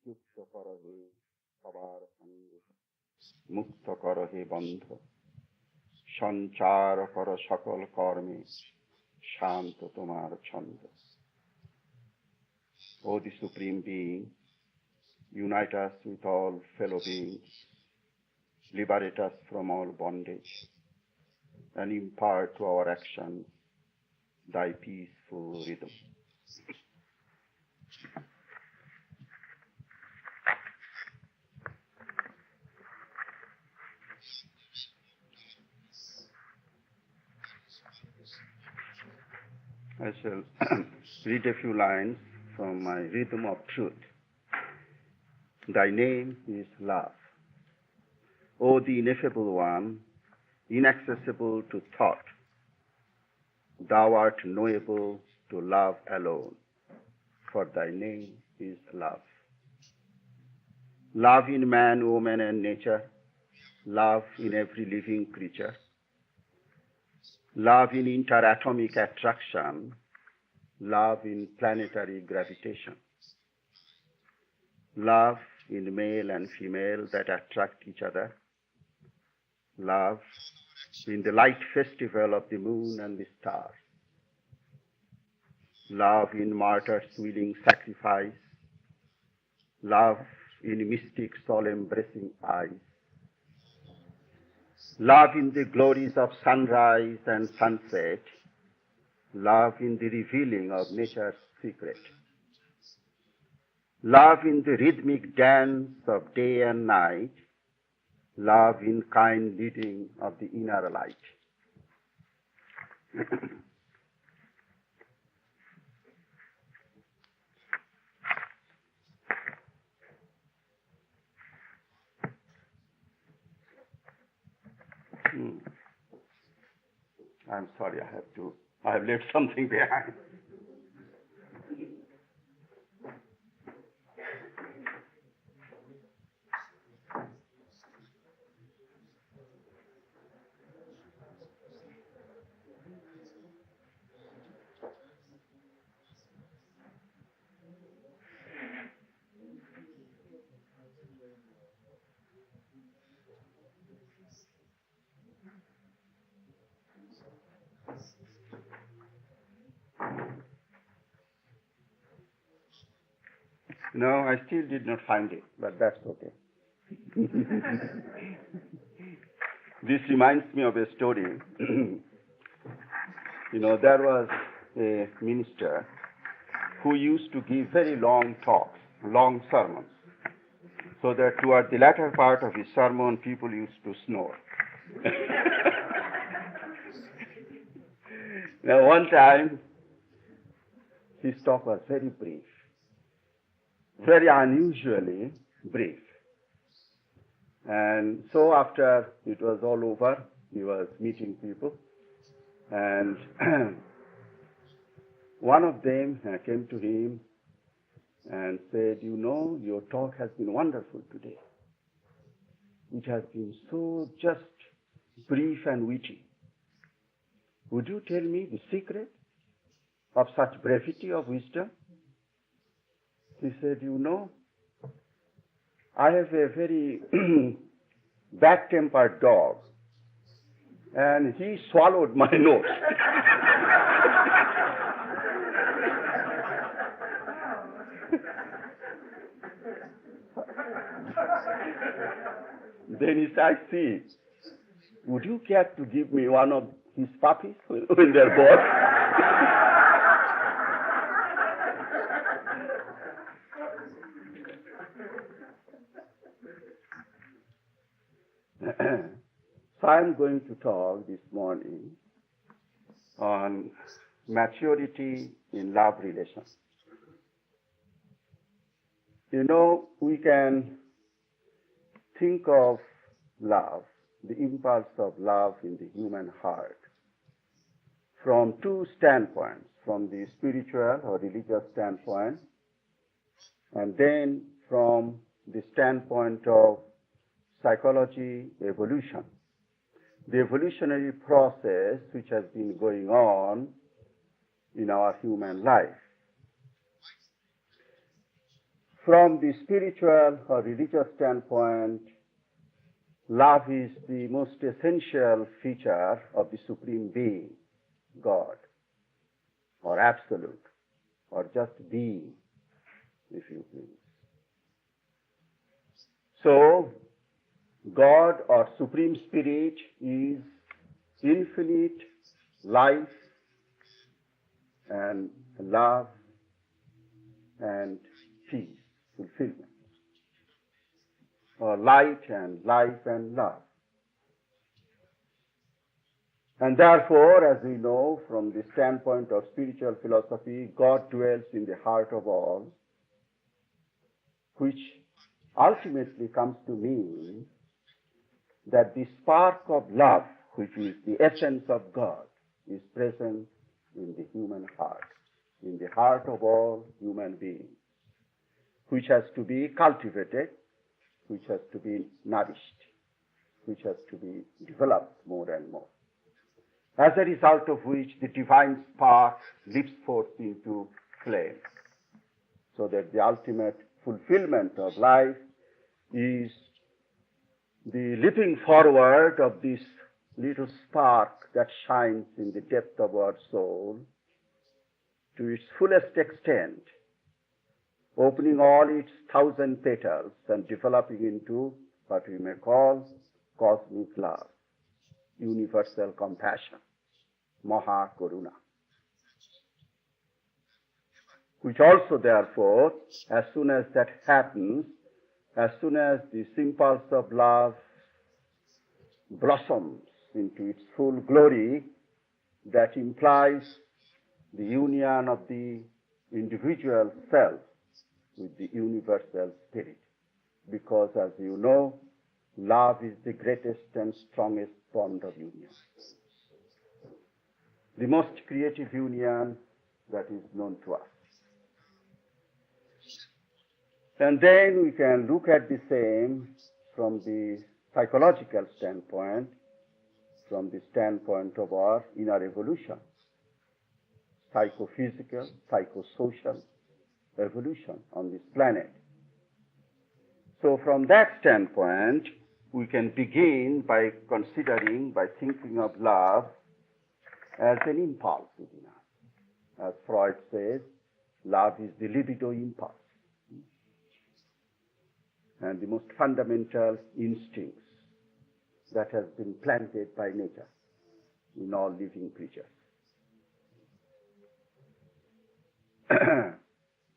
যুক্ত করো হে সবার সঙ্গে, মুক্ত করো হে বন্ধ, সঞ্চার করো সকল কর্মে, শান্ত তোমার ছন্দ। O the Supreme Being, unite us with all fellow beings, liberate us from all bondage, and impart to our actions thy peaceful rhythm. I shall read a few lines from my Rhythm of Truth. Thy name is love. O the ineffable one, inaccessible to thought, thou art knowable to love alone, for thy name is love. Love in man, woman, and nature, love in every living creature, love in interatomic attraction, love in planetary gravitation, love in male and female that attract each other, love in the light festival of the moon and the stars, love in martyrs' willing sacrifice, love in mystic soul-embracing eyes, love in the glories of sunrise and sunset, love in the revealing of nature's secret, love in the rhythmic dance of day and night, love in kind leading of the inner light. I'm sorry, I have left something behind. No, I still did not find it, but that's okay. This reminds me of a story. There was a minister who used to give very long talks, long sermons, so that toward the latter part of his sermon, people used to snore. Now, one time, his talk was very brief, very unusually brief. And so after it was all over, he was meeting people, and one of them came to him and said, your talk has been wonderful today. It has been so just brief and witty. Would you tell me the secret of such brevity of wisdom? He said, I have a very bad-tempered dog, and he swallowed my notes. Then he said, I see. Would you care to give me one of his puppies when they're born? So I'm going to talk this morning on maturity in love relations. We can think of love, the impulse of love in the human heart, from two standpoints, from the spiritual or religious standpoint, and then from the standpoint of psychology, evolution. The evolutionary process which has been going on in our human life. From the spiritual or religious standpoint, love is the most essential feature of the Supreme Being, God, or Absolute, or just being, if you please. So, God or Supreme Spirit is infinite life and love and peace, fulfillment, or light and life and love. And therefore, as we know from the standpoint of spiritual philosophy, God dwells in the heart of all, which ultimately comes to mean that the spark of love, which is the essence of God, is present in the human heart, in the heart of all human beings, which has to be cultivated, which has to be nourished, which has to be developed more and more. As a result of which the divine spark leaps forth into flame, so that the ultimate fulfillment of life is the leaping forward of this little spark that shines in the depth of our soul to its fullest extent, opening all its 1,000 petals and developing into what we may call cosmic love, universal compassion, Maha Karuna, which also therefore, as soon as that happens, as soon as this impulse of love blossoms into its full glory, that implies the union of the individual self with the universal spirit. Because, as you know, love is the greatest and strongest bond of union, the most creative union that is known to us. And then we can look at the same from the psychological standpoint, from the standpoint of our inner evolution, psychophysical, psychosocial evolution on this planet. So from that standpoint, we can begin by considering, by thinking of love as an impulse within us. As Freud says, love is the libido impulse, and the most fundamental instincts that has been planted by nature in all living creatures.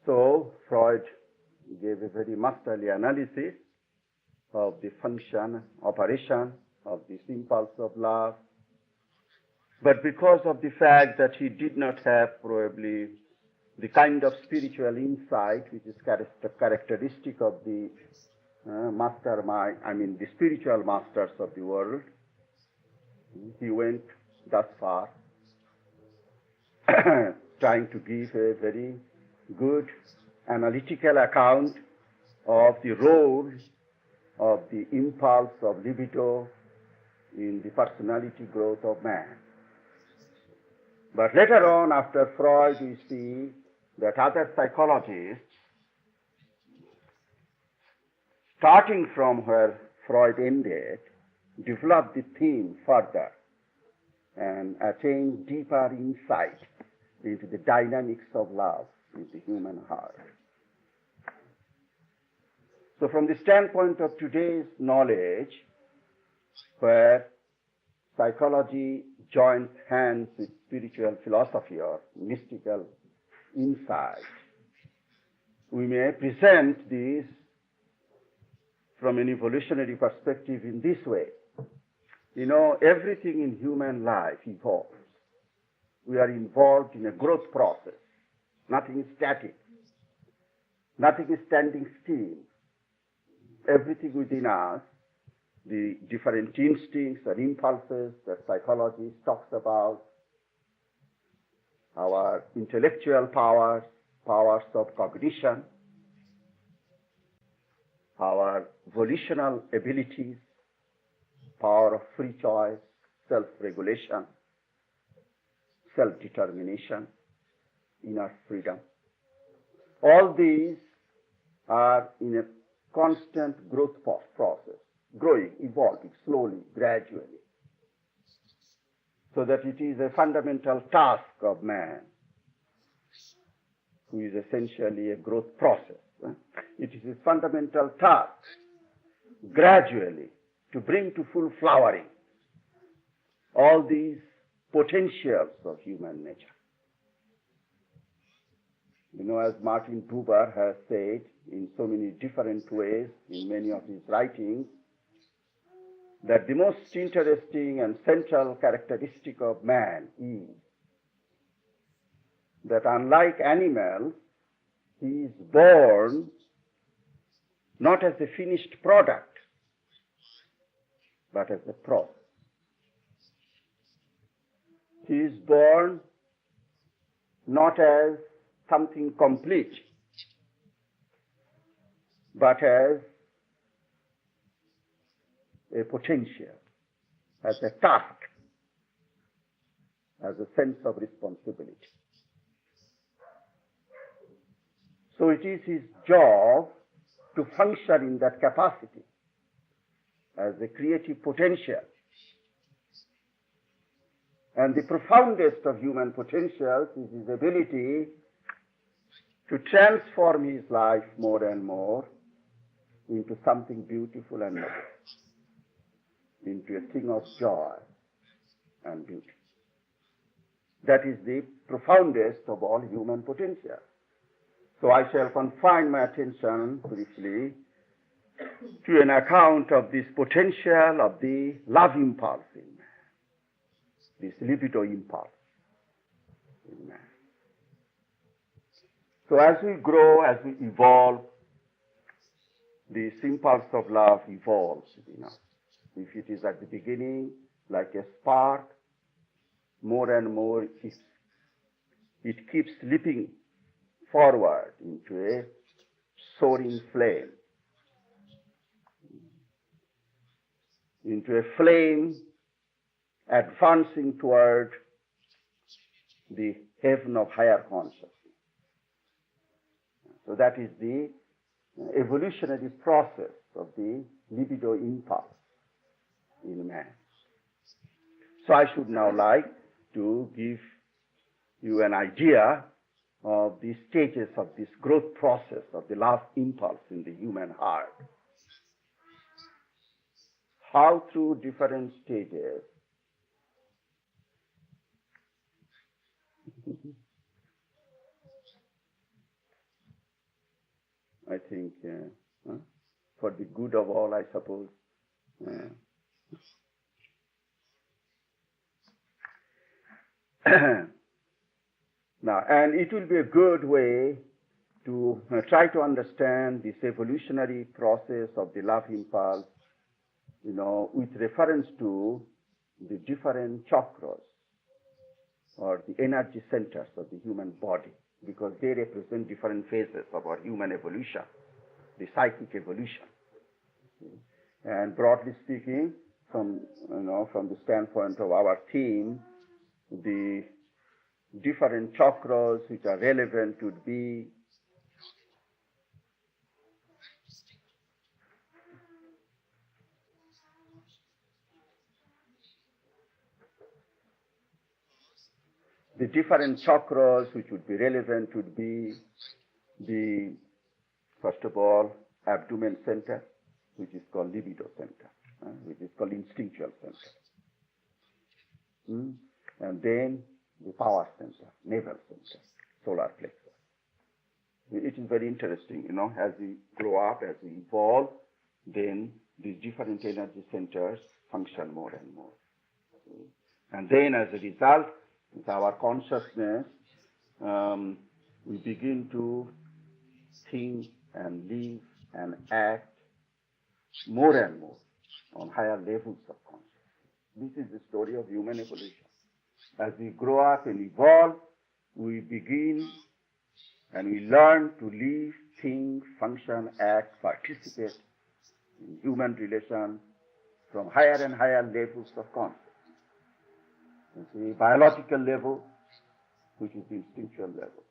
So Freud gave a very masterly analysis of the function, operation of this impulse of love. But because of the fact that he did not have probably the kind of spiritual insight which is characteristic of the mastermind, the spiritual masters of the world, he went thus far trying to give a very good analytical account of the role of the impulse of libido in the personality growth of man. But later on, after Freud, we see that other psychologists, starting from where Freud ended, developed the theme further and attained deeper insight into the dynamics of love in the human heart. So from the standpoint of today's knowledge, where psychology joins hands with spiritual philosophy or mystical insight, we may present this from an evolutionary perspective in this way. Everything in human life evolves. We are involved in a growth process. Nothing is static. Nothing is standing still. Everything within us, the different instincts and impulses that psychology talks about, our intellectual powers, powers of cognition, our volitional abilities, power of free choice, self-regulation, self-determination, inner freedom. All these are in a constant growth process, growing, evolving, slowly, gradually. So that it is a fundamental task of man, who is essentially a growth process. It is his fundamental task, gradually, to bring to full flowering all these potentials of human nature. As Martin Buber has said in so many different ways in many of his writings, that the most interesting and central characteristic of man is that unlike animals, he is born not as a finished product, but as a process. He is born not as something complete, but as a potential, as a task, as a sense of responsibility. So it is his job to function in that capacity as a creative potential. And the profoundest of human potentials is his ability to transform his life more and more into something beautiful and noble, into a thing of joy and beauty. That is the profoundest of all human potentials. So I shall confine my attention briefly to an account of this potential of the love impulse in man, this libido impulse in man. So as we grow, as we evolve, this impulse of love evolves in us. If it is at the beginning like a spark, more and more it keeps leaping forward into a soaring flame, into a flame advancing toward the heaven of higher consciousness. So that is the evolutionary process of the libido impulse in man. So I should now like to give you an idea of the stages of this growth process of the love impulse in the human heart. How through different stages I think for the good of all, I suppose. Now, and it will be a good way to try to understand this evolutionary process of the love impulse, with reference to the different chakras or the energy centers of the human body, because they represent different phases of our human evolution, the psychic evolution. And broadly speaking, from the standpoint of our theme, the different chakras which are relevant would be the first of all, abdomen center, which is called libido center, which is called instinctual center. And then the power center, navel center, solar plexus. It is very interesting, as we grow up, as we evolve, then these different energy centers function more and more. And then as a result, with our consciousness, we begin to think and live and act more and more on higher levels of consciousness. This is the story of human evolution. As we grow up and evolve, we begin and we learn to live, think, function, act, participate in human relations from higher and higher levels of consciousness. The biological level, which is the instinctual level.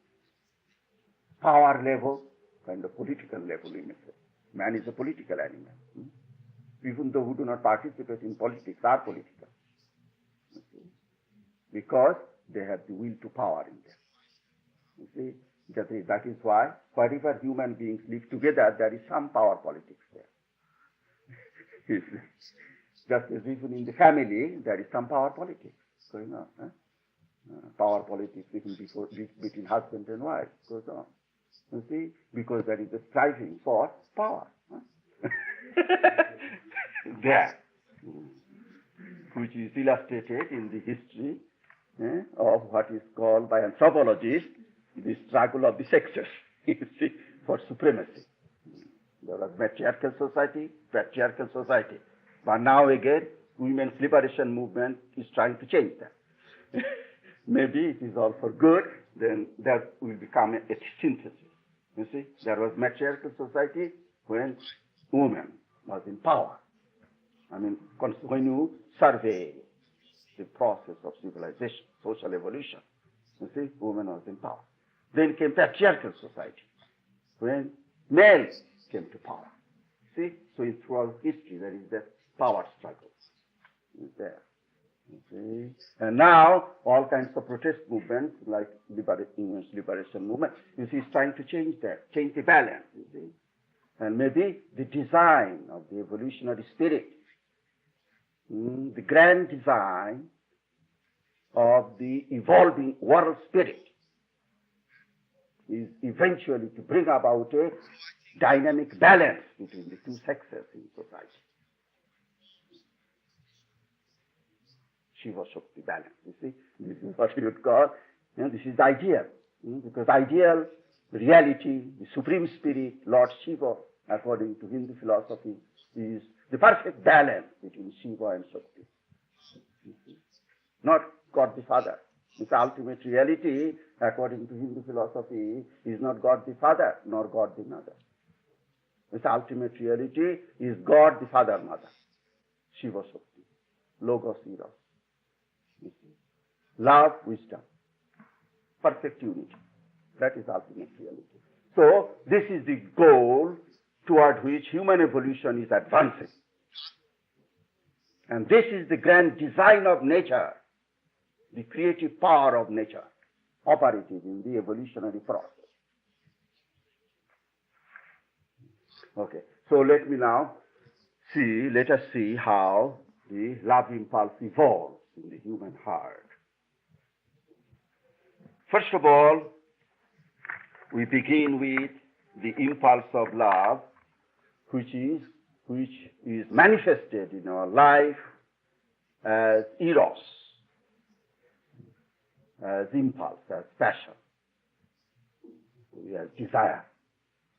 power level, kind of political level, you may say. Man is a political animal. Even those who do not participate in politics are political. You see? Because they have the will to power in them. You see? That is why wherever human beings live together, there is some power politics there. Just as even in the family, there is some power politics going on. Power politics between husband and wife goes on. You see, because there is a striving for power. There, which is illustrated in the history of what is called by anthropologists the struggle of the sexes, you see, for supremacy. There was patriarchal society. But now again, women's liberation movement is trying to change that. Maybe it is all for good, then that will become a synthesis. You see, there was matriarchal society when woman was in power. I mean, when you survey the process of civilization, social evolution, you see, woman was in power. Then came patriarchal society, when males came to power. See, so throughout history there is that power struggle. Is there. You see? And now all kinds of protest movements like women's liberation movement, you see, is trying to change that, change the balance, you see. And maybe the design of the evolutionary spirit, the grand design of the evolving world spirit is eventually to bring about a dynamic balance between the two sexes in society. Shiva Shakti balance, you see. This is what we would call, this is the ideal. Because ideal reality, the supreme spirit, Lord Shiva, according to Hindu philosophy, is the perfect balance between Shiva and Shakti. Not God the Father. Its ultimate reality, according to Hindu philosophy, is not God the Father, nor God the Mother. Its ultimate reality is God the Father, Mother, Shiva Shakti, Logos, Eros. Love, wisdom, perfect unity. That is ultimate reality. So, this is the goal toward which human evolution is advancing. And this is the grand design of nature, the creative power of nature, operative in the evolutionary process. Okay, so let us see how the love impulse evolves in the human heart. First of all, we begin with the impulse of love, which is manifested in our life as eros, as impulse, as passion, as desire,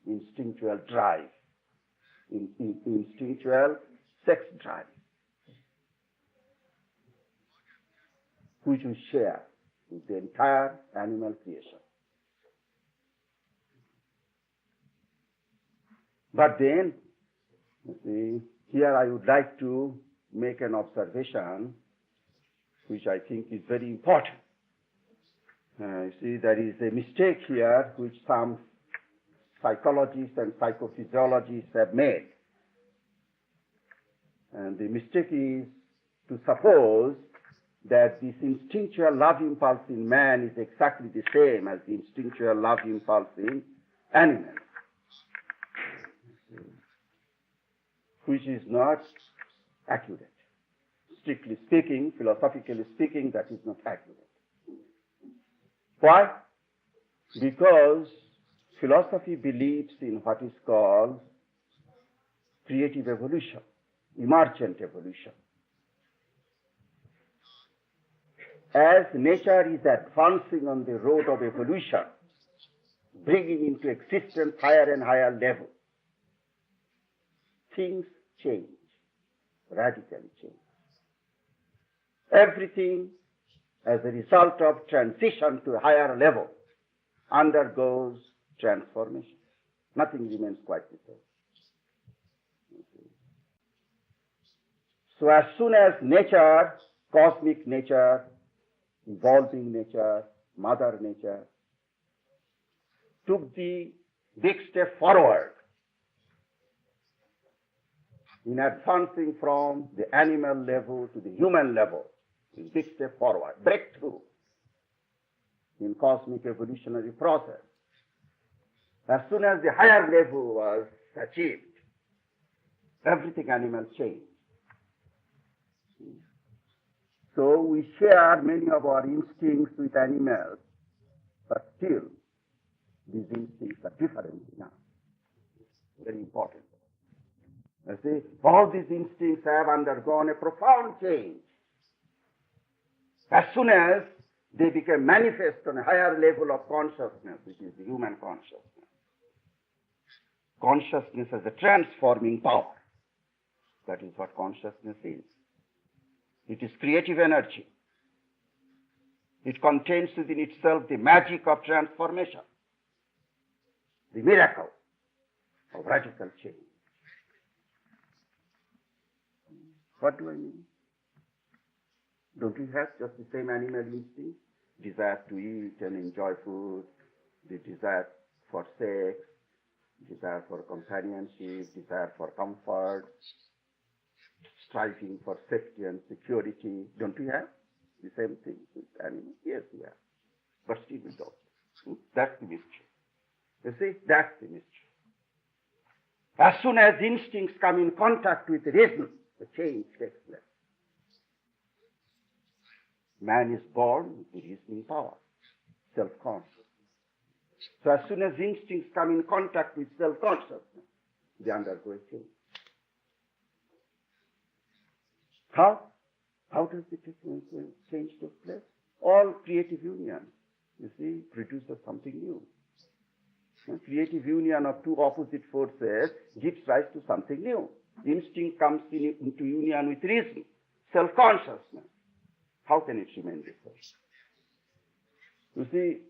instinctual drive, instinctual sex drive, which we share with the entire animal creation. But then, you see, here I would like to make an observation which I think is very important. You see, there is a mistake here which some psychologists and psychophysiologists have made. And the mistake is to suppose that this instinctual love impulse in man is exactly the same as the instinctual love impulse in animals, which is not accurate. Strictly speaking, philosophically speaking, that is not accurate. Why? Because philosophy believes in what is called creative evolution, emergent evolution. As nature is advancing on the road of evolution, bringing into existence higher and higher levels, things change, radically change. Everything, as a result of transition to a higher level, undergoes transformation. Nothing remains quite the same. So as soon as nature, cosmic nature, evolving nature, mother nature, took the big step forward in advancing from the animal level to the human level. This big step forward, breakthrough in cosmic evolutionary process. As soon as the higher level was achieved, everything animal changed. So we share many of our instincts with animals, but still these instincts are different now. Very important. You see, all these instincts have undergone a profound change. As soon as they became manifest on a higher level of consciousness, which is the human consciousness. Consciousness as a transforming power. That is what consciousness is. It is creative energy. It contains within itself the magic of transformation, the miracle of radical change. What do I mean? Don't we have just the same animal instinct? Desire to eat and enjoy food, the desire for sex, desire for companionship, desire for comfort, striving for safety and security. Don't we have the same thing with animals? Yes, we have. But still we don't. That's the mystery. You see, that's the mystery. As soon as instincts come in contact with reason, the change takes place. Man is born with the reasoning power, self-consciousness. So as soon as instincts come in contact with self-consciousness, they undergo a change. How? How does the change take place? All creative union, you see, produces something new. Creative union of two opposite forces gives rise to something new. Instinct comes into union with reason, self-consciousness. How can it remain the same? You see,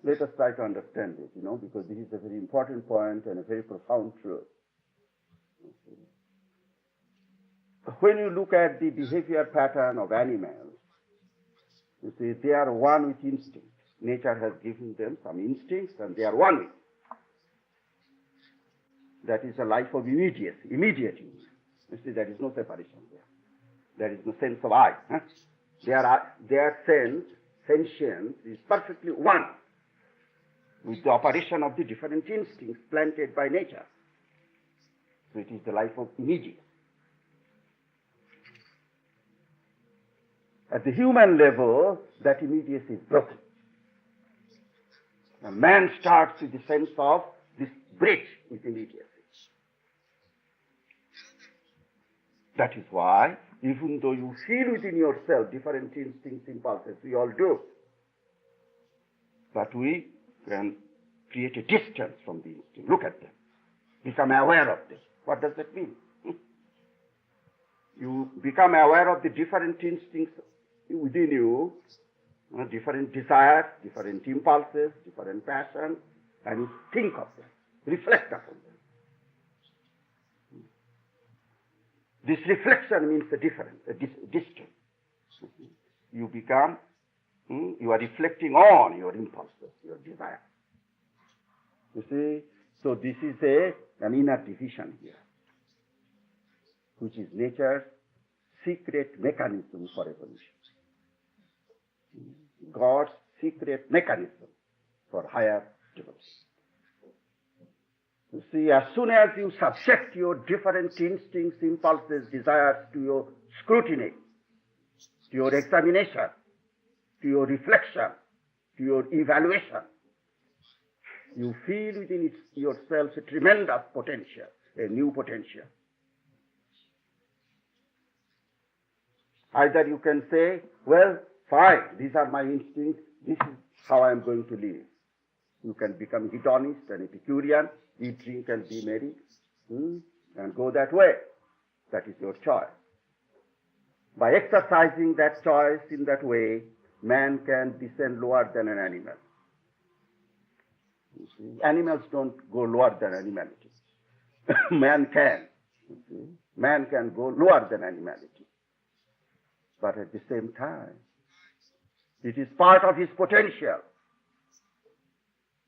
let us try to understand it, because this is a very important point and a very profound truth. When you look at the behavior pattern of animals, you see, they are one with instinct. Nature has given them some instincts and they are one with it. That is a life of immediacy, immediate union. You see, there is no separation there. There is no sense of I. Their sentience is perfectly one with the operation of the different instincts planted by nature. So it is the life of immediacy. At the human level, that immediacy is broken. And man starts with the sense of this breach with immediacy. That is why, even though you feel within yourself different instincts, impulses, we all do, but we can create a distance from the instinct. Look at them. Become aware of them. What does that mean? You become aware of the different instincts within you, different desires, different impulses, different passions, and you think of them, reflect upon them. This reflection means a difference, a distance. You become, you are reflecting on your impulses, your desires. You see, so this is an inner division here, which is nature's secret mechanism for evolution. God's secret mechanism for higher development. You see, as soon as you subject your different instincts, impulses, desires to your scrutiny, to your examination, to your reflection, to your evaluation, you feel within yourself a tremendous potential, a new potential. Either you can say, well, fine, these are my instincts, this is how I am going to live. You can become hedonist and Epicurean, eat, drink, and be merry, and go that way. That is your choice. By exercising that choice in that way, man can descend lower than an animal. You see, animals don't go lower than animality. Man can. You see, man can go lower than animality. But at the same time, it is part of his potential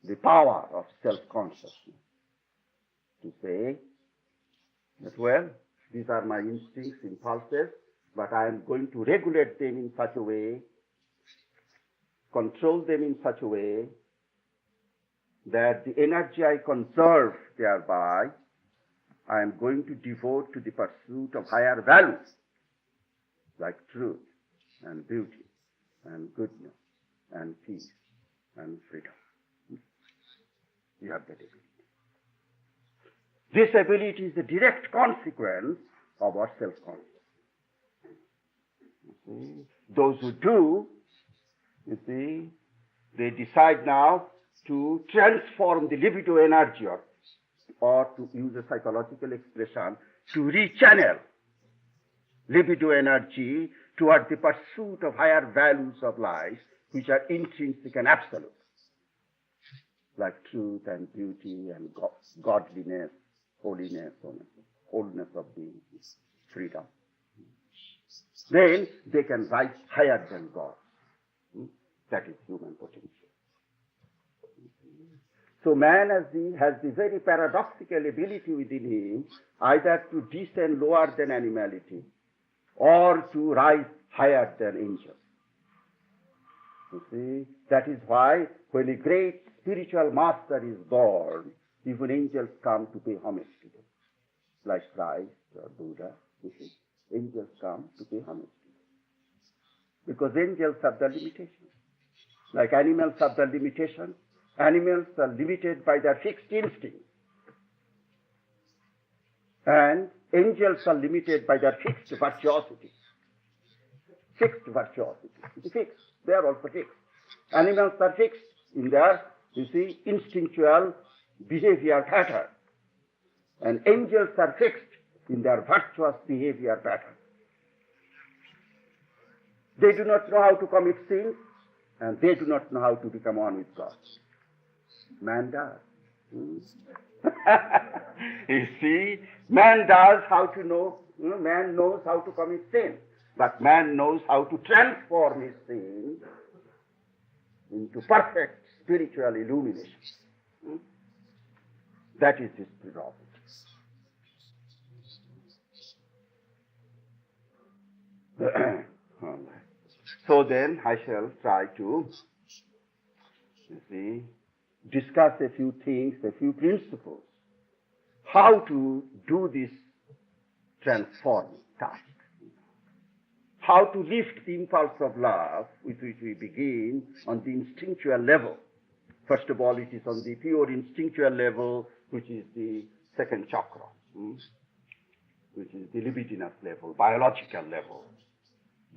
the power of self-consciousness to say that, well, these are my instincts, impulses, but I am going to regulate them in such a way, control them in such a way that the energy I conserve thereby, I am going to devote to the pursuit of higher values like truth and beauty and goodness and peace and freedom. You have that ability. This ability is a direct consequence of our self-consciousness. Those who do, you see, they decide now to transform the libido energy, or to use a psychological expression, to rechannel libido energy toward the pursuit of higher values of life, which are intrinsic and absolute, like truth and beauty and godliness, holiness, wholeness of being, freedom. Then they can rise higher than God. That is human potential. So man has the very paradoxical ability within him either to descend lower than animality or to rise higher than angels. You see, that is why when a great spiritual master is born, even angels come to pay homage to them. Like Christ or Buddha, you see, angels come to pay homage to them. Because angels have the limitations. Like animals have the limitations, animals are limited by their fixed instincts. And angels are limited by their fixed virtuosity. Fixed virtuosity. It's fixed. They are also fixed. Animals are fixed in their, you see, instinctual behavior pattern. And angels are fixed in their virtuous behavior pattern. They do not know how to commit sins, and they do not know how to become one with God. Man does. You see, man does how to know, man knows how to commit sin, but man knows how to transform his sin into perfect spiritual illumination. That is his prerogative. So then I shall try to, you see, discuss a few things, a few principles, how to do this transforming task, how to lift the impulse of love with which we begin on the instinctual level. First of all, it is on the pure instinctual level, which is the second chakra, which is the libidinous level, biological level.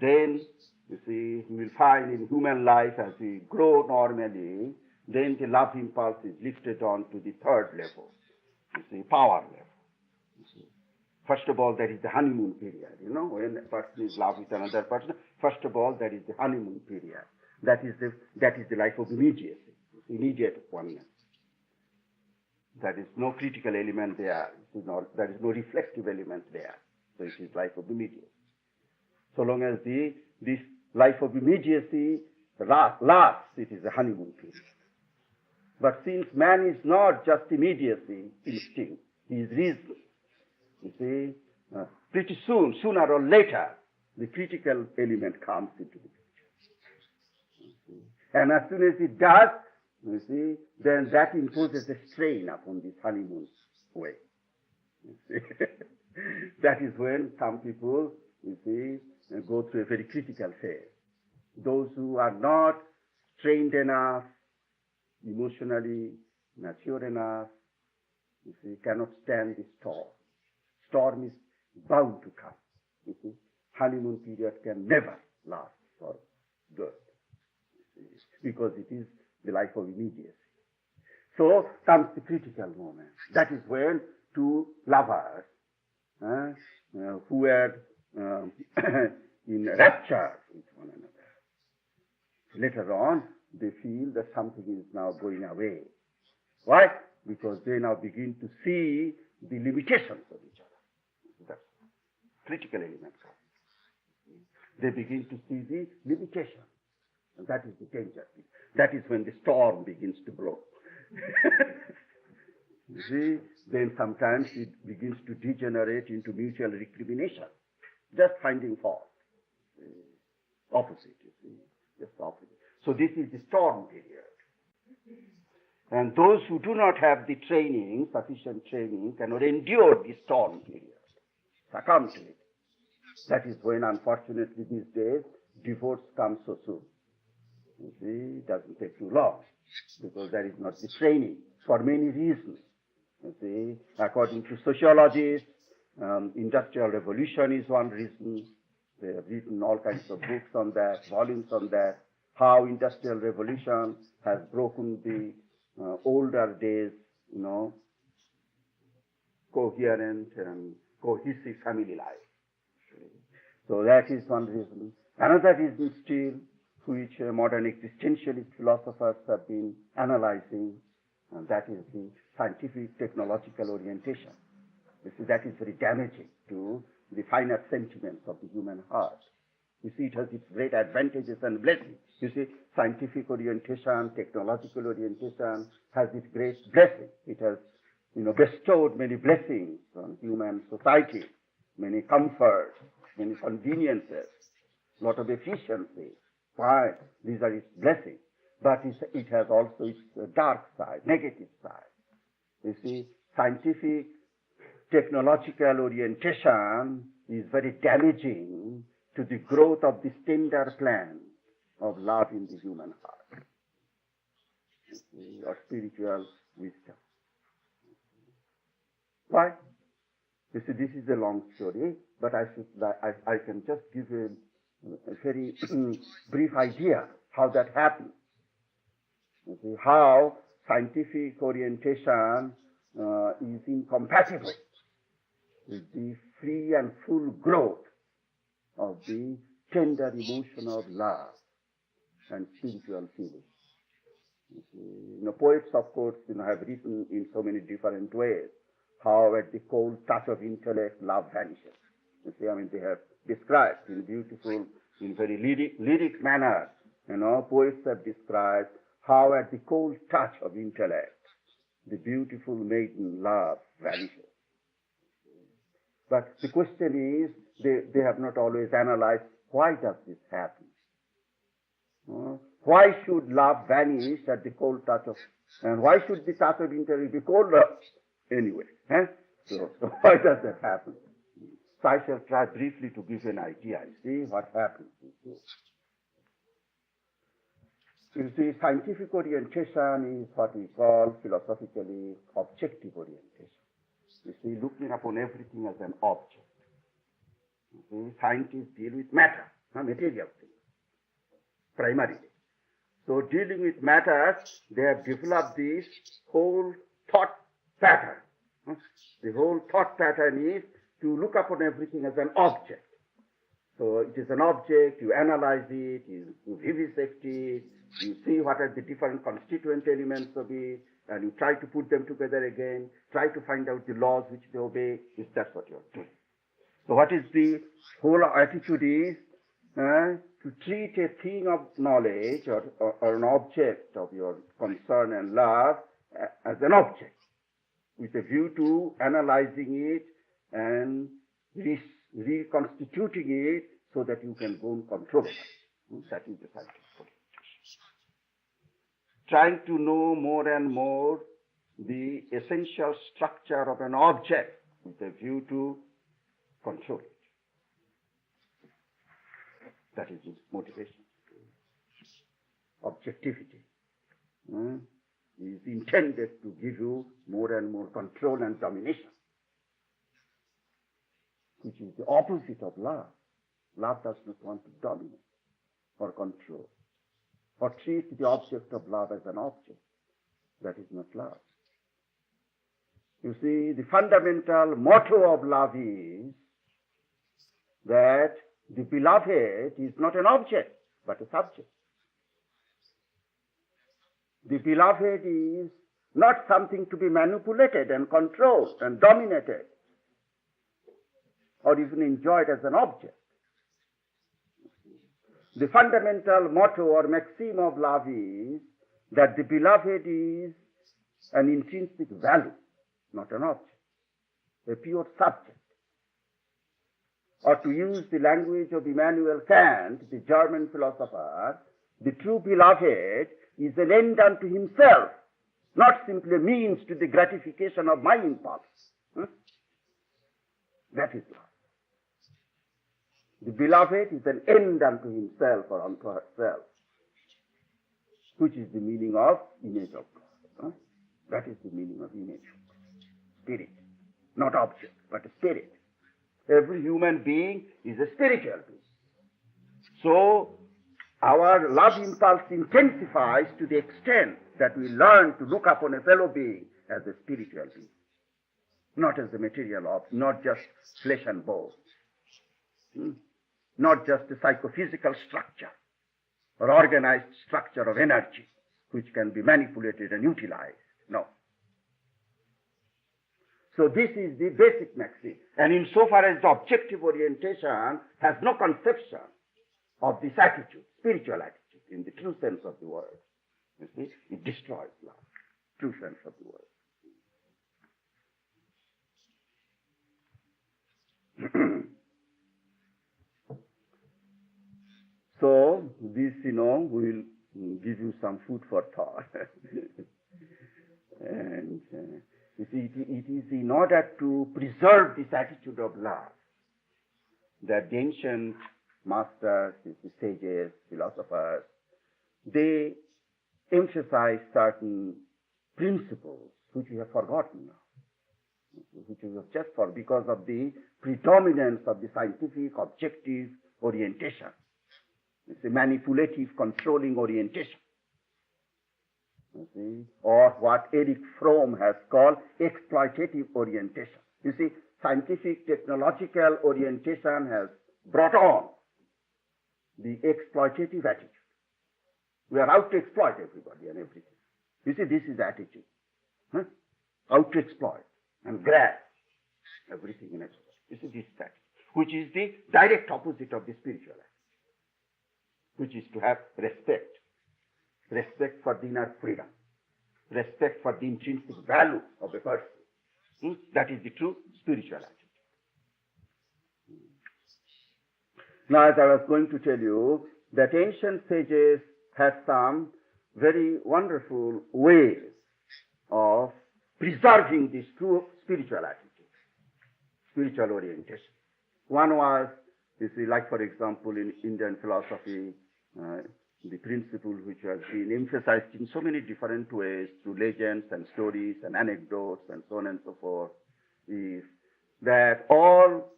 Then, you see, we will find in human life as we grow normally, then the love impulse is lifted on to the third level, you see, power level. You see. First of all, that is the honeymoon period. When a person is in love with another person, first of all, that is the honeymoon period. That is the life of immediacy, immediate oneness. There is no critical element there. There is no reflective element there. So it is life of immediacy. So long as this life of immediacy lasts, it is a honeymoon period. But since man is not just immediacy, instinct, he is reason. You see, pretty soon, sooner or later, the critical element comes into the picture. And as soon as it does, you see, then that imposes a strain upon this honeymoon way. You see? That is when some people, you see, go through a very critical phase. Those who are not trained enough, emotionally mature enough, you see, cannot stand the storm. Storm is bound to come. You see, honeymoon period can never last for good, you see, because it is the life of immediacy. So comes the critical moment. That is when two lovers who were in rapture with one another, later on they feel that something is now going away. Why? Because they now begin to see the limitations of each other. That's critical element. They begin to see the limitations. And that is the danger. That is when the storm begins to blow. You see, then sometimes it begins to degenerate into mutual recrimination, just finding fault. Opposite, you see, just opposite. So this is the storm period. And those who do not have the training, sufficient training, cannot endure the storm period, succumb to it. That is when, unfortunately, these days, divorce comes so soon. You see, it doesn't take too long, because there is not the training, for many reasons. You see, according to sociologists, industrial revolution is one reason. They have written all kinds of books on that, volumes on that, how industrial revolution has broken the older days, coherent and cohesive family life. So that is one reason. Another reason still, which modern existentialist philosophers have been analyzing, and that is the scientific technological orientation. You see, that is very damaging to the finer sentiments of the human heart. You see, it has its great advantages and blessings. You see, scientific orientation, technological orientation has its great blessing. It has, bestowed many blessings on human society, many comforts, many conveniences, a lot of efficiency. Why? These are its blessings. But it has also its dark side, negative side. You see, scientific, technological orientation is very damaging to the growth of this tender plant of love in the human heart, or spiritual wisdom. Why? You see, this is a long story, but I can just give a very brief idea how that happens. You see, how scientific orientation is incompatible with the free and full growth of the tender emotion of love and spiritual feeling. Poets, of course, have written in so many different ways how at the cold touch of intellect, love vanishes. You see, they have described in beautiful, in very lyric manner, poets have described how at the cold touch of intellect, the beautiful maiden love vanishes. But the question is, they have not always analyzed why does this happen. Why should love vanish at the cold touch of, and why should the touch of intellect be colder anyway? So why does that happen? So I shall try briefly to give an idea. See what happens. You see, scientific orientation is what we call philosophically objective orientation. You see, looking upon everything as an object. You see, scientists deal with matter, material things, primarily. So dealing with matters, they have developed this whole thought pattern. The whole thought pattern is to look upon everything as an object. So it is an object, you analyze it, you vivisect it, you see what are the different constituent elements of it, and you try to put them together again, try to find out the laws which they obey. That's what you're doing. So what is the whole attitude is to treat a thing of knowledge or an object of your concern and love as an object, with a view to analyzing it and reconstituting it so that you can go and control it. That is the scientific orientation. Trying to know more and more the essential structure of an object with a view to control it. That is its motivation. Objectivity is intended to give you more and more control and domination, which is the opposite of love. Love does not want to dominate or control or treat the object of love as an object. That is not love. You see, the fundamental motto of love is that the beloved is not an object, but a subject. The beloved is not something to be manipulated and controlled and dominated or even enjoyed as an object. The fundamental motto or maxim of love is that the beloved is an intrinsic value, not an object, a pure subject. Or to use the language of Immanuel Kant, the German philosopher, the true beloved is an end unto himself, not simply a means to the gratification of my impulse. That is love. The beloved is an end unto himself or unto herself, which is the meaning of image of God. That is the meaning of image of God. Spirit, not object, but a spirit. Every human being is a spiritual being. So, our love impulse intensifies to the extent that we learn to look upon a fellow being as a spiritual being, not as a material object, not just flesh and bone, not just a psychophysical structure or organized structure of energy which can be manipulated and utilized. No. So this is the basic maxim. And insofar as the objective orientation has no conception of this attitude, spiritual attitude, in the true sense of the word, you see, it destroys love, true sense of the word. So this, will give you some food for thought. And you see, it is in order to preserve this attitude of love that the ancient masters, the sages, philosophers, they emphasize certain principles which we have forgotten now, which we have just forgotten because of the predominance of the scientific objective orientation. It's a manipulative, controlling orientation. You see, or what Erich Fromm has called exploitative orientation. You see, scientific, technological orientation has brought on the exploitative attitude. We are out to exploit everybody and everything. You see, this is the attitude. Out to exploit and grab everything and everything. You see, this attitude, which is the direct opposite of the spiritual attitude, which is to have respect. Respect for the inner freedom. Respect for the intrinsic value of a person. That is the true spiritual attitude. Now, as I was going to tell you, that ancient sages had some very wonderful ways of preserving this true spiritual attitude, spiritual orientation. One was, you see, like for example in Indian philosophy, the principle which has been emphasized in so many different ways through legends and stories and anecdotes and so on and so forth, is that all,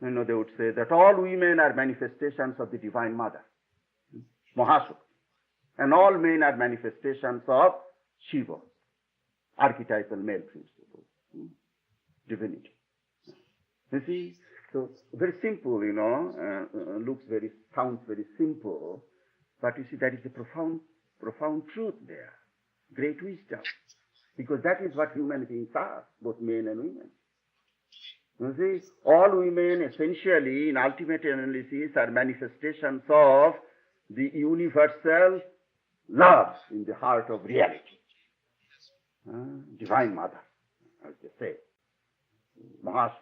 they would say that all women are manifestations of the Divine Mother, Mahashakti, and all men are manifestations of Shiva, archetypal male principle, divinity. You see, so very simple, sounds very simple, but you see, that is a profound truth there, great wisdom, because that is what human beings are, both men and women. You see, all women essentially, in ultimate analysis, are manifestations of the universal love in the heart of reality. Divine Mother, as they say, Mahashakti.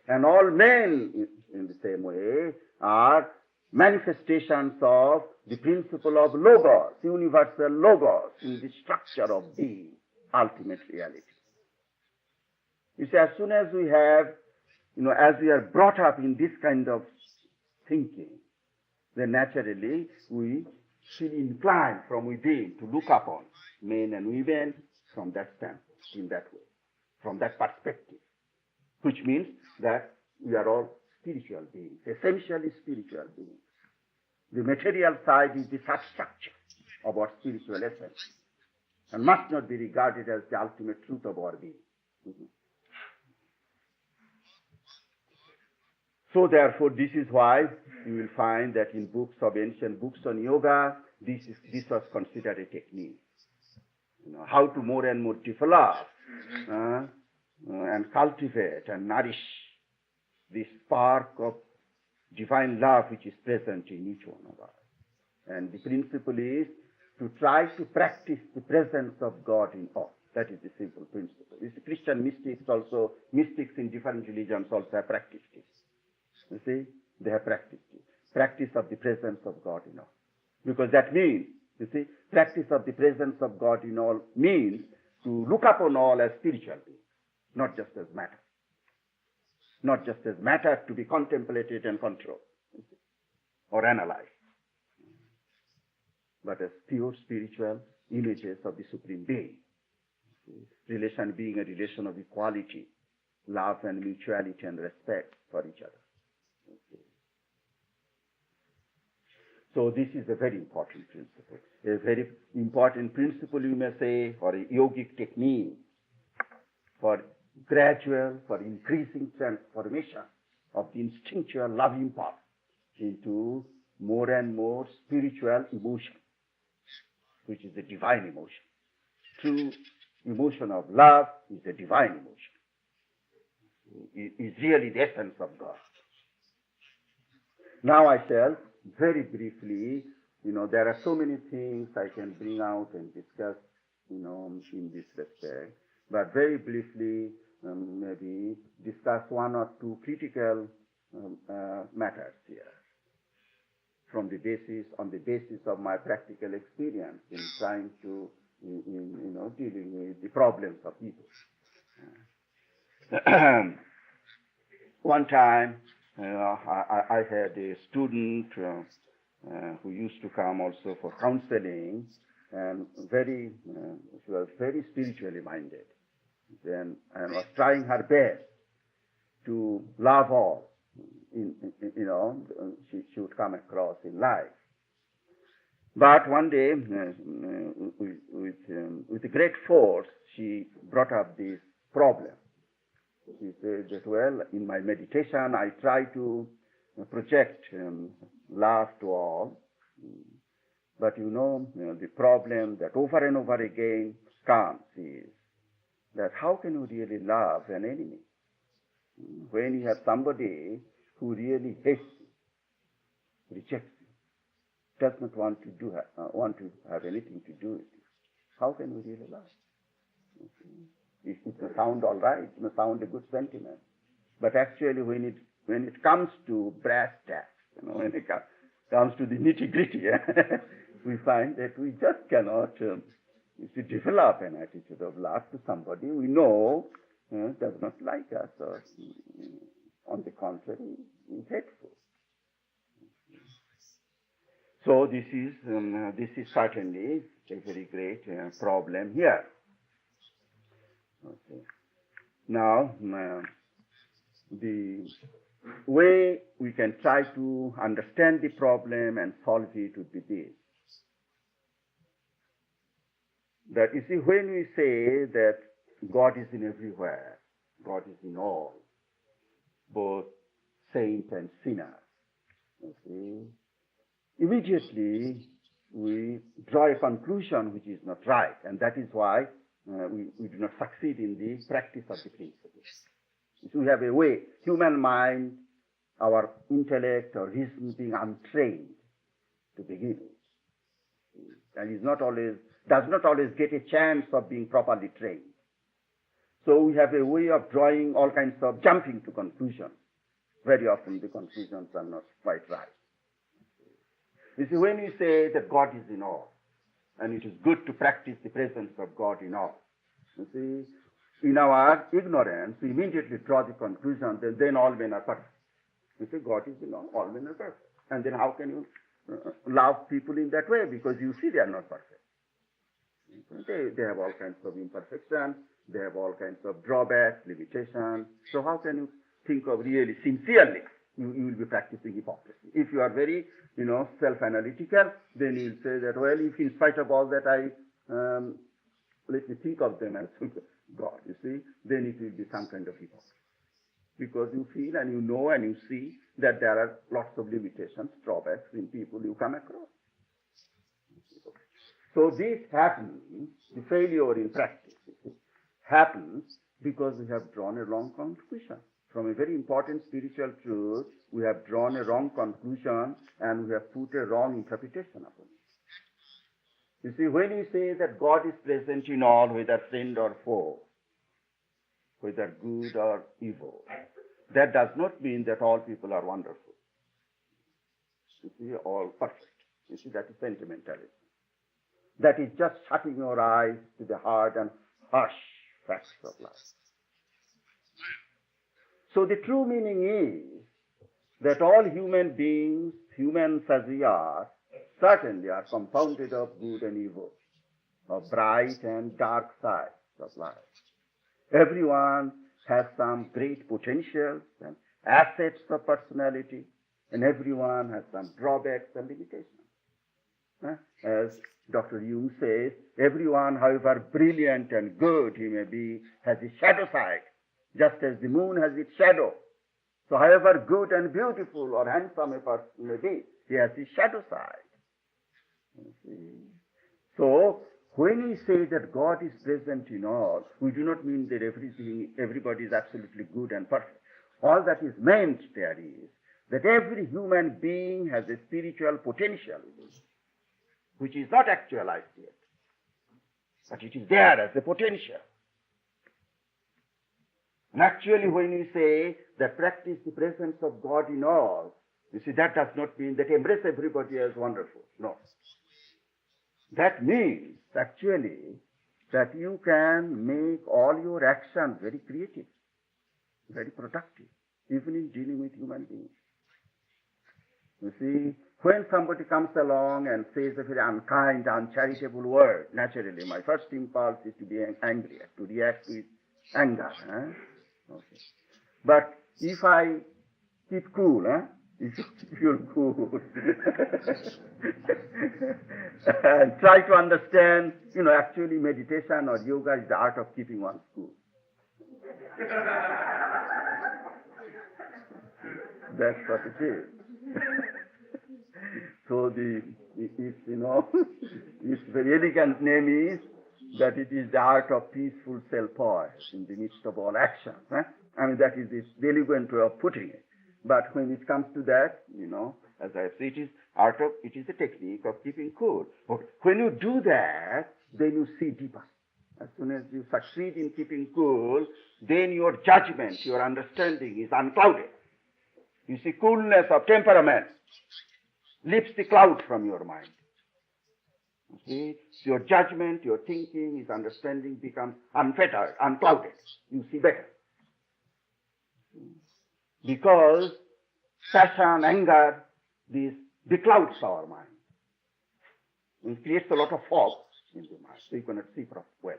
And all men, in the same way, are manifestations of the principle of Logos, universal Logos, in the structure of being, ultimate reality. You see, as soon as we have, as we are brought up in this kind of thinking, then naturally we feel inclined from within to look upon men and women from that standpoint, in that way, from that perspective, which means that we are all spiritual beings, essentially spiritual beings. The material side is the substructure of our spiritual essence and must not be regarded as the ultimate truth of our being. So therefore, this is why you will find that in ancient books on yoga, this was considered a technique. How to more and more develop and cultivate and nourish this spark of divine love which is present in each one of us. And the principle is to try to practice the presence of God in all. That is the simple principle. You see, Christian mystics in different religions also have practiced it. You see, they have practiced it. Practice of the presence of God in all. Because that means, you see, practice of the presence of God in all means to look upon all as spiritual beings, not just as matter. Not just as matter to be contemplated and controlled, you see, or analyzed, but as pure spiritual images of the Supreme Being. Relation being a relation of equality, love and mutuality and respect for each other. So this is a very important principle. A very important principle, you may say, or a yogic technique for gradual, for increasing transformation of the instinctual love impulse into more and more spiritual emotion, which is a divine emotion. True emotion of love is a divine emotion. It is really the essence of God. Now I shall very briefly, there are so many things I can bring out and discuss, in this respect, but very briefly, maybe discuss one or two critical matters here on the basis of my practical experience in trying to, dealing with the problems of people. One time, I had a student who used to come also for counseling, and she was very spiritually minded. Then I was trying her best to love all, she would come across in life. But one day, with great force, she brought up this problem. She said that, well, in my meditation, I try to project love to all, but the problem that over and over again comes is that how can you really love an enemy when you have somebody who really hates you, rejects you, does not want to have anything to do with you? How can we really love? It may sound all right, it may sound a good sentiment, but actually when it comes to brass tacks, when it comes to the nitty-gritty, we find that we just cannot develop an attitude of love to somebody we know does not like us, or on the contrary, is hateful. So this is certainly a very great problem here. Okay. Now, the way we can try to understand the problem and solve it would be this. That you see, when we say that God is in everywhere, God is in all, both saint and sinner, okay, immediately we draw a conclusion which is not right, and that is why we do not succeed in the practice of the principle. So we have a way, human mind, our intellect or reason being untrained to begin with, and does not always get a chance of being properly trained. So we have a way of drawing all kinds of jumping to conclusions. Very often the conclusions are not quite right. You see, when we say that God is in all, and it is good to practice the presence of God in all, you see, in our ignorance, we immediately draw the conclusion that then all men are perfect. You say God is in all men are perfect. And then how can you love people in that way? Because you see they are not perfect. They have all kinds of imperfections, they have all kinds of drawbacks, limitations. So how can you think of really sincerely? You will be practicing hypocrisy. If you are very, self-analytical, then you will say that, well, if in spite of all that let me think of them as God, you see, then it will be some kind of hypocrisy. Because you feel and you know and you see that there are lots of limitations, drawbacks in people you come across. So this happens, the failure in practice happens because we have drawn a wrong conclusion. From a very important spiritual truth, we have drawn a wrong conclusion and we have put a wrong interpretation upon it. You see, when you say that God is present in all, whether friend or foe, whether good or evil, that does not mean that all people are wonderful. You see, all perfect. You see, that is sentimentalism. That is just shutting your eyes to the hard and harsh facts of life. So the true meaning is that all human beings, humans as we are, certainly are compounded of good and evil, of bright and dark sides of life. Everyone has some great potentials and assets of personality, and everyone has some drawbacks and limitations. As Dr. Jung says, everyone, however brilliant and good he may be, has his shadow side, just as the moon has its shadow. So however good and beautiful or handsome a person may be, he has his shadow side. You see? So, when we say that God is present in all, we do not mean that everybody is absolutely good and perfect. All that is meant there is that every human being has a spiritual potential, which is not actualized yet, but it is there as a potential. And actually, when we say that practice the presence of God in all, you see, that does not mean that embrace everybody as wonderful. No. That means, actually, that you can make all your actions very creative, very productive, even in dealing with human beings. You see, when somebody comes along and says a very unkind, uncharitable word, naturally, my first impulse is to be angry, to react with anger. Okay. But if I keep cool, if you're cool, and try to understand, actually meditation or yoga is the art of keeping one cool. That's what it is. So its very elegant name is that it is the art of peaceful self-poise in the midst of all actions. I mean, that is its elegant way of putting it. But when it comes to that, as I say, it is a technique of keeping cool. Okay. When you do that, then you see deeper. As soon as you succeed in keeping cool, then your judgment, your understanding is unclouded. You see, coolness of temperament lifts the cloud from your mind. You see, your judgment, your thinking, your understanding becomes unfettered, unclouded. You see better. Because passion, anger, this beclouds our mind. It creates a lot of fog in the mind, so you cannot see well.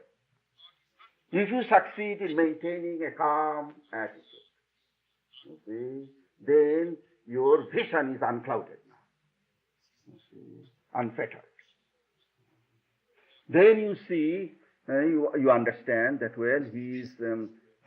If you succeed in maintaining a calm attitude, you see, then your vision is unclouded now. You see, unfettered. Then you see, you understand that, well, he is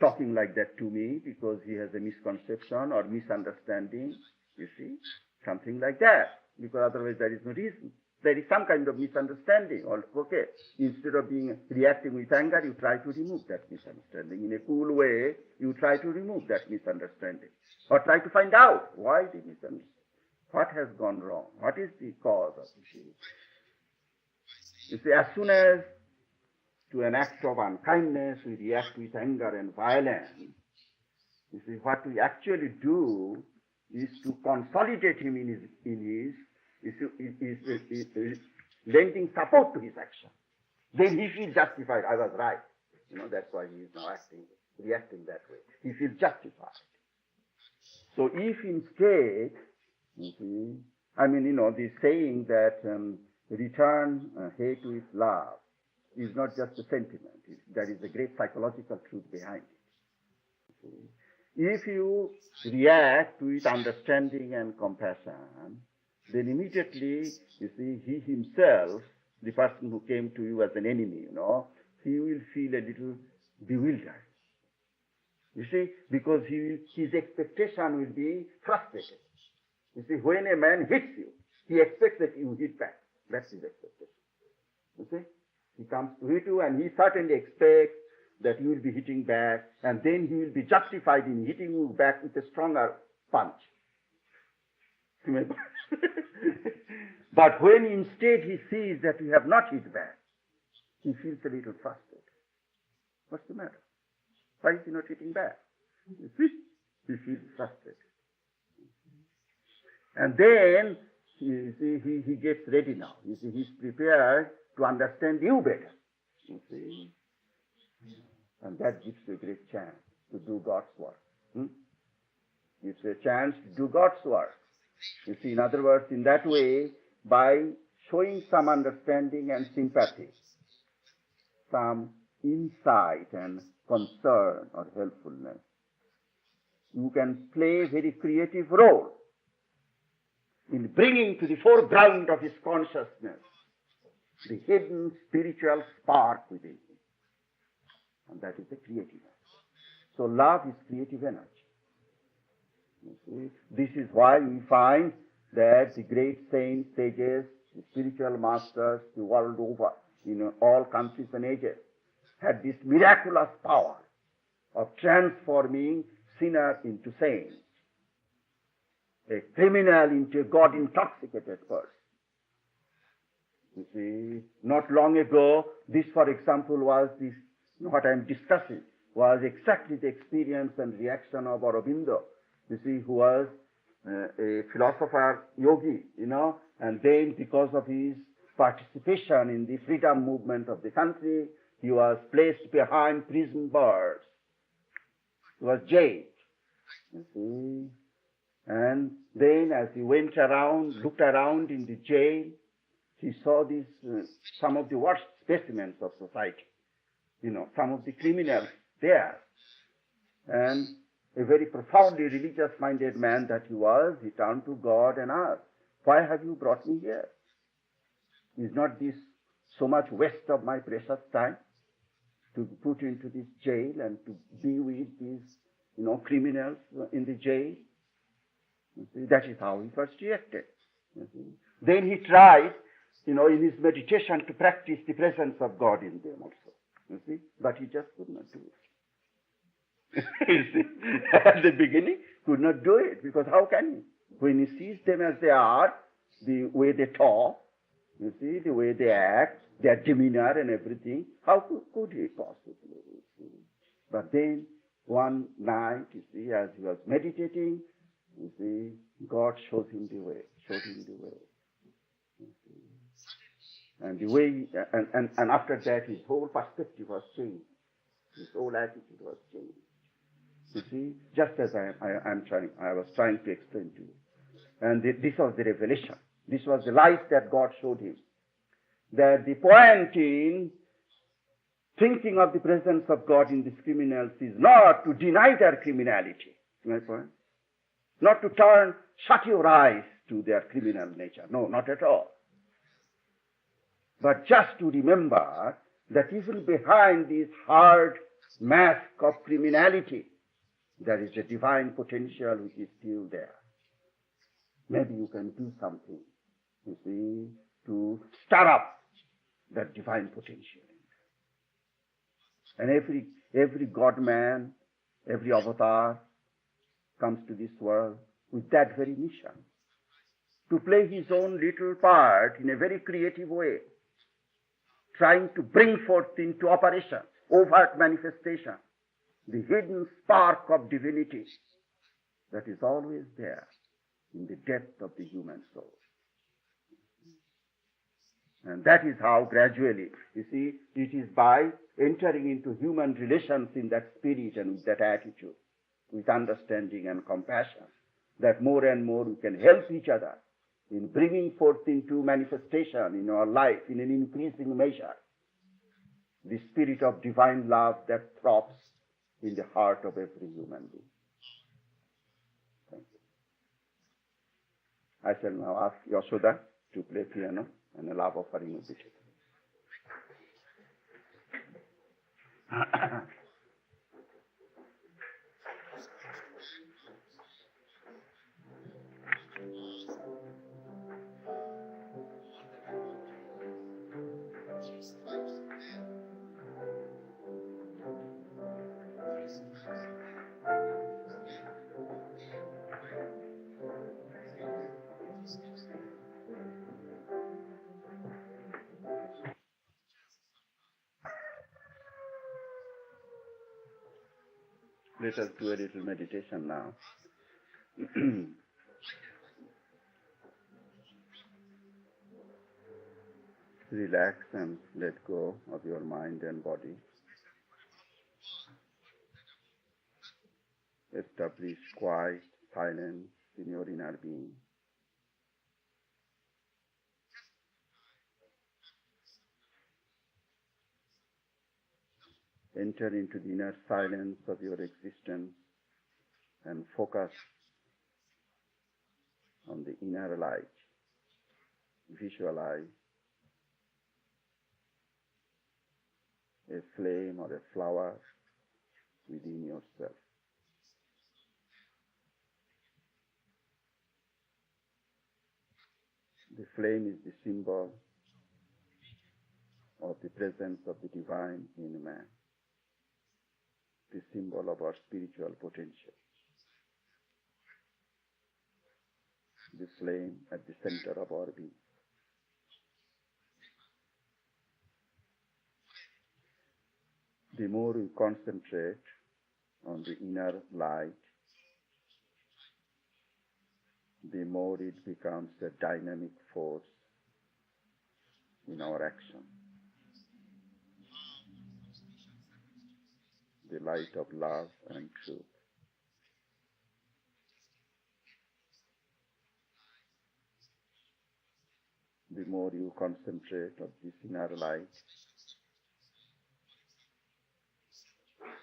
talking like that to me because he has a misconception or misunderstanding, you see, something like that, because otherwise there is no reason. There is some kind of misunderstanding. Okay, instead of reacting with anger, you try to remove that misunderstanding. In a cool way, you try to remove that misunderstanding. Or try to find out why the misunderstanding. What has gone wrong? What is the cause of the issue? You see, as soon as to an act of unkindness we react with anger and violence, you see, what we actually do is to consolidate him in his lending support to his action. Then he feels justified. I was right. That's why he is now reacting that way. He feels justified. So if instead, you see, the saying that return hate with love is not just a sentiment. There is a great psychological truth behind it. If you react with understanding and compassion, then immediately, you see, he himself, the person who came to you as an enemy, he will feel a little bewildered. You see, because his expectation will be frustrated. You see, when a man hits you, he expects that you hit back. That's his expectation. You see, he comes to hit you and he certainly expects that you will be hitting back, and then he will be justified in hitting you back with a stronger punch. But when instead he sees that you have not hit back, he feels a little frustrated. What's the matter? Why is he not hitting back? You see? He feels frustrated. And then, you see, he gets ready now. You see, he's prepared to understand you better. You see? And that gives you a great chance to do God's work. Gives you a chance to do God's work. You see, in other words, in that way, by showing some understanding and sympathy, some insight and concern or helpfulness, you can play a very creative role in bringing to the foreground of his consciousness the hidden spiritual spark within him. And that is the creative energy. So love is creative energy. You see, this is why we find that the great saints, sages, the spiritual masters the world over, in all countries and ages, had this miraculous power of transforming sinner into saint, a criminal into a God-intoxicated person. You see, not long ago, this, for example, was this, what I'm discussing, was exactly the experience and reaction of Aurobindo, you see, who was a philosopher, yogi, and then because of his participation in the freedom movement of the country, he was placed behind prison bars. He was jailed. You see. And then as he went around, looked around in the jail, he saw these, some of the worst specimens of society. Some of the criminals there. And a very profoundly religious-minded man that he was, he turned to God and asked, "Why have you brought me here? Is not this so much waste of my precious time to put into this jail and to be with these, criminals in the jail?" You see, that is how he first reacted. You see. Then he tried, in his meditation to practice the presence of God in them also. You see, but he just could not do it. You see, at the beginning, could not do it, because how can he? When he sees them as they are, the way they talk, you see, the way they act, their demeanor and everything, how could he possibly? You see? But then, one night, you see, as he was meditating, you see, God showed him the way, You see. And the way, and after that, his whole perspective was changed. His whole attitude was changed. You see, just as I was trying to explain to you. And this was the revelation. This was the light that God showed him. That the point in thinking of the presence of God in these criminals is not to deny their criminality. See my point? Not to shut your eyes to their criminal nature. No, not at all. But just to remember that even behind this hard mask of criminality, there is a divine potential which is still there. Maybe you can do something, you see, to stir up that divine potential. And every God-man, every avatar comes to this world with that very mission, to play his own little part in a very creative way, trying to bring forth into operation, overt manifestation, the hidden spark of divinity that is always there in the depth of the human soul. And that is how gradually, you see, it is by entering into human relations in that spirit and with that attitude, with understanding and compassion, that more and more we can help each other in bringing forth into manifestation in our life in an increasing measure the spirit of divine love that throbs in the heart of every human being. Thank you. I shall now ask Yashoda to play piano and a love offering will be taken. Let us do a little meditation now. Relax and let go of your mind and body. Establish quiet silence in your inner being. Enter into the inner silence of your existence and focus on the inner light. Visualize a flame or a flower within yourself. The flame is the symbol of the presence of the divine in man, the symbol of our spiritual potential. The flame at the center of our being. The more we concentrate on the inner light, the more it becomes a dynamic force in our action. The light of love and truth. The more you concentrate on this inner light,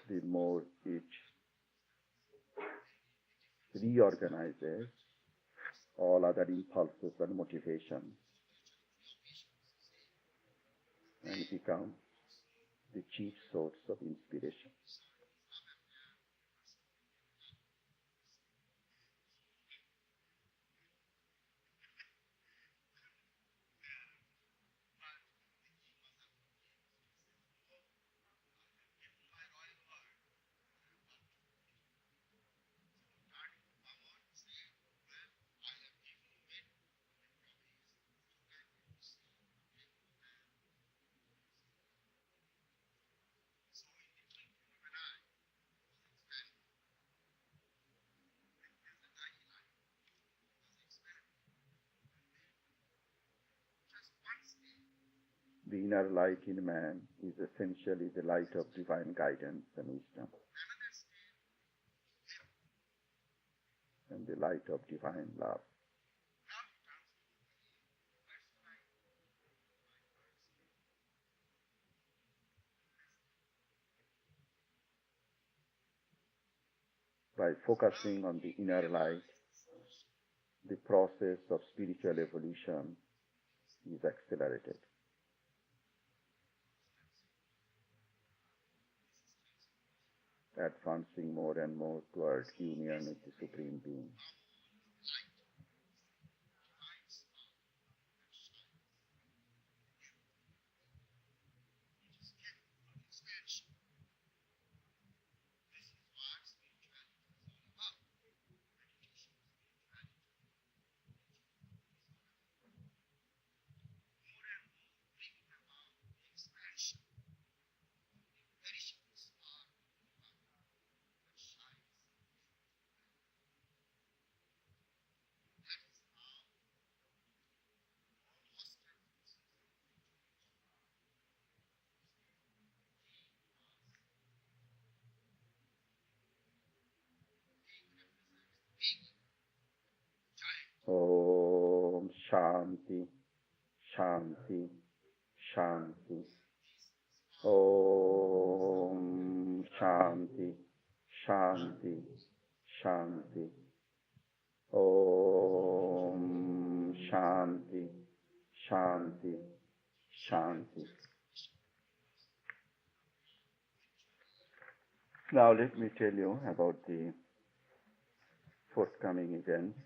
the more it reorganizes all other impulses and motivations and becomes the chief source of inspiration. The inner light in man is essentially the light of divine guidance and wisdom, and the light of divine love. By focusing on the inner light, the process of spiritual evolution is accelerated. Advancing more and more toward union with the Supreme Being. Om Shanti, Shanti, Shanti. Om Shanti, Shanti, Shanti. Om Shanti, Shanti, Shanti. Now let me tell you about the forthcoming events.